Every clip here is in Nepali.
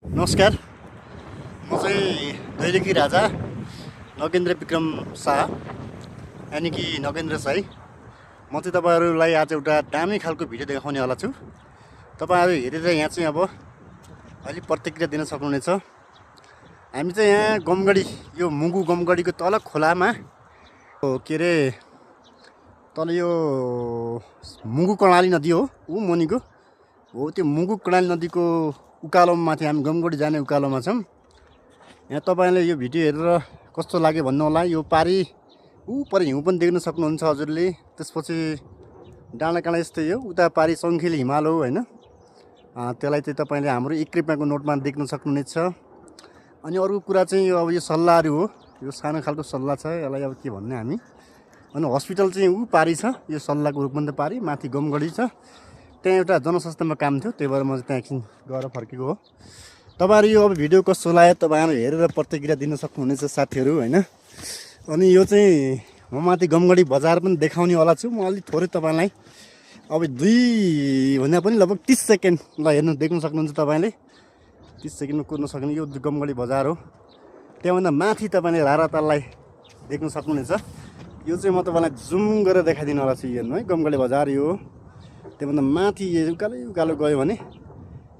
नमस्कार, म चाहिँ दैलेखी राजा नगेन्द्र विक्रम शाह यानि कि नगेन्द्र साई। म चाहिँ तपाईँहरूलाई आज एउटा दामी खालको भिडियो देखाउनेवाला छु। तपाईँहरू हेरेर यहाँ चाहिँ अब अलि प्रतिक्रिया दिन सक्नुहुनेछ। हामी चाहिँ यहाँ गमगढी, यो मुगु गमगढीको तल खोलामा के अरे तल यो मुगु कर्णाली नदी हो, ऊ मुनिको हो, त्यो मुगु कर्णाली नदीको उकालोमा माथि हामी गमगढी जाने उकालोमा छौँ। यहाँ तपाईँले यो भिडियो हेरेर कस्तो लाग्यो भन्नु होला। यो पारी पर हिउँ पनि देख्न सक्नुहुन्छ हजुरले। त्यसपछि डाँडा काँडा यस्तै हो, उता पारी सङ्खेली हिमाल हो होइन। त्यसलाई चाहिँ तपाईँले हाम्रो 1 रुपियाँको नोटमा देख्न सक्नुहुनेछ। अनि अरू कुरा चाहिँ यो अब यो सल्लाहहरू हो, यो सानो खालको सल्लाह छ, यसलाई अब के भन्ने हामी। अनि हस्पिटल चाहिँ ऊ पारी छ, यो सल्लाहको रूपमा त पारी माथि गमगढी छ। त्यहाँ एउटा जनस्वास्थ्यमा काम थियो, त्यही भएर म त्यहाँ एकछिन गएर फर्केको हो। तपाईँहरू यो अब भिडियो कस्तो लाग्यो तपाईँहरू हेरेर प्रतिक्रिया दिन सक्नुहुनेछ साथीहरू होइन। अनि यो चाहिँ म माथि गमगढी बजार पनि देखाउनेवाला छु। म अलिक थोरै तपाईँलाई अब 2 भन्दा पनि लगभग 30 सेकेन्डलाई हेर्नु देख्न सक्नुहुन्छ। तपाईँले 30 सेकेन्डमा कुर्न सक्ने यो गमगढी बजार हो। त्यहाँभन्दा माथि तपाईँले राराताललाई देख्न सक्नुहुनेछ। यो चाहिँ म तपाईँलाई जुम गरेर देखाइदिनुवाला छु। हेर्नु है, गमगढी बजार यो। त्योभन्दा माथि उकालो उकालो गयो भने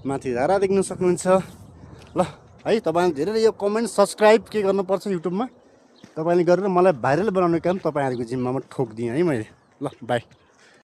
माथि रारा देख्न सक्नुहुन्छ। ल है, तपाईँले धेरै यो कमेन्ट सब्सक्राइब के गर्नुपर्छ युट्युबमा, तपाईँले गरेर मलाई भाइरल बनाउने काम तपाईँहरूको जिम्मामा ठोकिदिएँ है मैले। ल बाई।